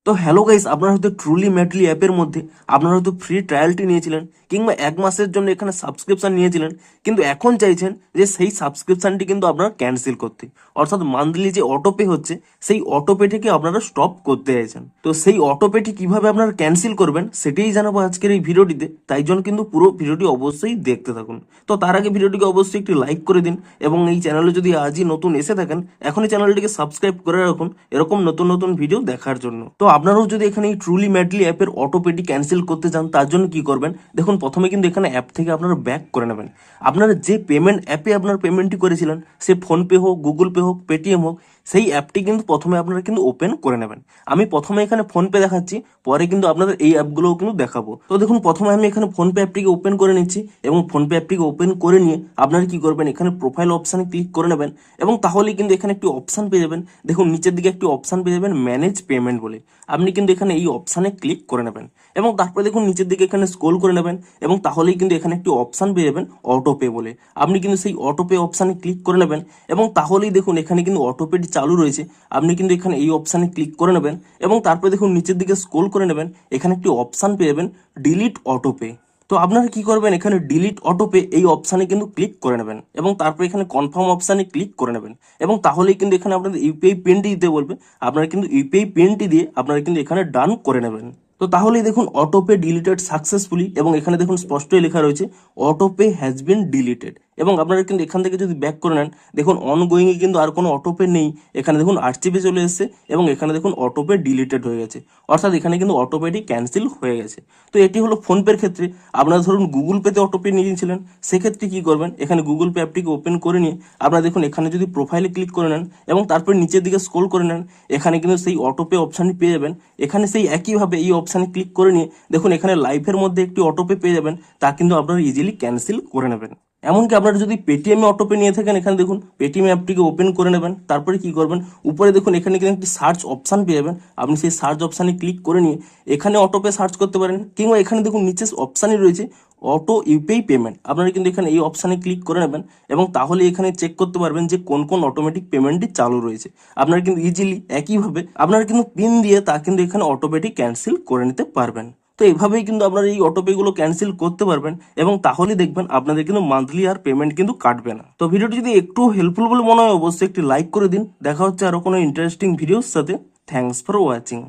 তো hello guys, আপনারা হয়তো ট্রুলি ম্যাটলি অ্যাপের মধ্যে আপনারা হয়তো ফ্রি ট্রায়ালটি নিয়েছিলেন কিংবা 1 মাসের জন্য এখানে সাবস্ক্রিপশন নিয়েছিলেন, কিন্তু এখন চাইছেন যে সেই সাবস্ক্রিপশনটি কিন্তু আপনারা ক্যান্সেল করতে, অর্থাৎ মান্থলি যে অটোপে হচ্ছে সেই অটোপেটিকে আপনারা স্টপ করতে চাইছেন। তো সেই অটোপেটি কিভাবে আপনারা ক্যান্সেল করবেন সেটাই জানাবো আজকের এই ভিডিওটিতে, তাই জন্য কিন্তু পুরো ভিডিওটি অবশ্যই দেখতে থাকুন। তো তার আগে ভিডিওটিকে অবশ্যই একটি লাইক করে দিন এবং এই চ্যানেলে যদি আজই নতুন এসে থাকেন এখনই চ্যানেলটিকে সাবস্ক্রাইব করে রাখুন এরকম নতুন নতুন ভিডিও দেখার জন্য। তো আপনারাও যদি এখানে এই ট্রুলি ম্যাডলি অ্যাপের অটোপেটি ক্যান্সেল করতে চান তার জন্য কি করবেন, দেখুন প্রথমে কিন্তু এখানে অ্যাপ থেকে আপনারা ব্যাক করে নেবেন। আপনারা যে পেমেন্ট অ্যাপে আপনার পেমেন্টটি করেছিলেন, সে ফোনপে হোক, গুগল পে হোক, পেটিএম হোক, সেই অ্যাপটি কিন্তু প্রথমে আপনারা কিন্তু ওপেন করে নেবেন। আমি প্রথমে এখানে ফোনপে দেখাচ্ছি, পরে কিন্তু আপনাদের এই অ্যাপগুলোও কিন্তু দেখাবো। তো দেখুন প্রথমে আমি এখানে ফোনপে অ্যাপটিকে ওপেন করে নিচ্ছি এবং ফোনপে অ্যাপটিকে ওপেন করে নিয়ে আপনারা কি করবেন, এখানে প্রোফাইল অপশানে ক্লিক করে নেবেন এবং তাহলেই কিন্তু এখানে একটি অপশান পেয়ে যাবেন। দেখুন নিচের দিকে একটি অপশান পেয়ে যাবেন ম্যানেজ পেমেন্ট বলে, আপনি কিন্তু এখানে এই অপশানে ক্লিক করে নেবেন এবং তারপরে দেখুন নিচের দিকে এখানে স্ক্রল করে নেবেন এবং তাহলেই কিন্তু এখানে একটি অপশান পেয়ে যাবেন অটোপে বলে, আপনি কিন্তু সেই অটোপে অপশানে ক্লিক করে নেবেন এবং তাহলেই দেখুন এখানে কিন্তু অটোপেটি চালু রয়েছে। আপনি কিন্তু এখানে এই অপশানে ক্লিক করে নেবেন এবং তারপরে দেখুন নিচের দিকে স্ক্রল করে নেবেন, এখানে একটি অপশান পেয়ে যাবেন ডিলিট অটোপে। তো আপনারা কি করবেন, এখানে ডিলিট অটোপে এই অপশানে কিন্তু ক্লিক করে নেবেন এবং তারপর এখানে কনফার্ম অপশানে ক্লিক করে নেবেন এবং তাহলেই কিন্তু এখানে আপনাদের ইউপিআই পিনটি দিতে বলবে, আপনারা কিন্তু ইউপিআই পিনটি দিয়ে আপনারা কিন্তু এখানে ডান করে নেবেন। তো তাহলেই দেখুন অটোপে ডিলিটেড সাকসেসফুলি এবং এখানে দেখুন স্পষ্টই লেখা রয়েছে অটোপে হ্যাজ বিন ডিলিটেড। এবং আপনারা কিন্তু এখান থেকে যদি ব্যাক করে নেন দেখুন অনগোয়িং এ কিন্তু আর কোনো অটোপে নেই, এখানে দেখুন আরসিপি চলে এসেছে এবং এখানে দেখুন অটোপে ডিলিটেড হয়ে গেছে, অর্থাৎ এখানে কিন্তু অটোপেটি ক্যান্সেল হয়ে গেছে। তো এটি হলো ফোনপের ক্ষেত্রে। আপনারা ধরুন গুগল পেতে অটোপে নিয়েছিলেন, সেক্ষেত্রে কি করবেন, এখানে গুগল পে অ্যাপটিকে ওপেন করে নিয়ে আপনারা দেখুন এখানে যদি প্রোফাইলে ক্লিক করে নেন এবং তারপর নিচের দিকে স্ক্রল করে নেন, এখানে কিন্তু সেই অটোপে অপশানটি পেয়ে যাবেন। এখানে সেই একইভাবে এই অপশানে ক্লিক করে নিয়ে দেখুন এখানে লাইফের মধ্যে একটি অটোপে পেয়ে যাবেন, তা কিন্তু আপনারা ইজিলি ক্যান্সেল করে নেবেন। এমনকি আপনারা যদি পেটিএম এ অটোপে নিয়ে থাকেন, এখানে দেখুন পেটিএম অ্যাপটিকে ওপেন করে নেবেন, তারপরে কি করবেন, উপরে দেখুন এখানে কিন্তু একটি সার্চ অপশান পেয়ে যাবেন, আপনি সেই সার্চ অপশানে ক্লিক করে নিয়ে এখানে অটোপে সার্চ করতে পারেন কিংবা এখানে দেখুন নিচে অপশানই রয়েছে অটো ইউপিআই পেমেন্ট, আপনারা কিন্তু এখানে এই অপশানে ক্লিক করে নেবেন এবং তাহলে এখানে চেক করতে পারবেন যে কোন কোন অটোমেটিক পেমেন্টটি চালু রয়েছে। আপনারা কিন্তু ইজিলি একইভাবে আপনারা কিন্তু পিন দিয়ে তা কিন্তু এখানে অটোমেটিক ক্যান্সেল করে নিতে পারবেন। তো এইভাবেই কিন্তু আপনারা এই অটোপেগুলো ক্যান্সেল করতে পারবেন এবং তাহলে দেখবেন আপনাদের কিন্তু মান্থলি আর পেমেন্ট কিন্তু কাটবে না। তো ভিডিওটি যদি একটু হেল্পফুল বলে মনে হয় অবশ্যই একটি লাইক করে দিন। দেখা হচ্ছে আরো কোনো ইন্টারেস্টিং ভিডিওর সাথে। Thanks for watching.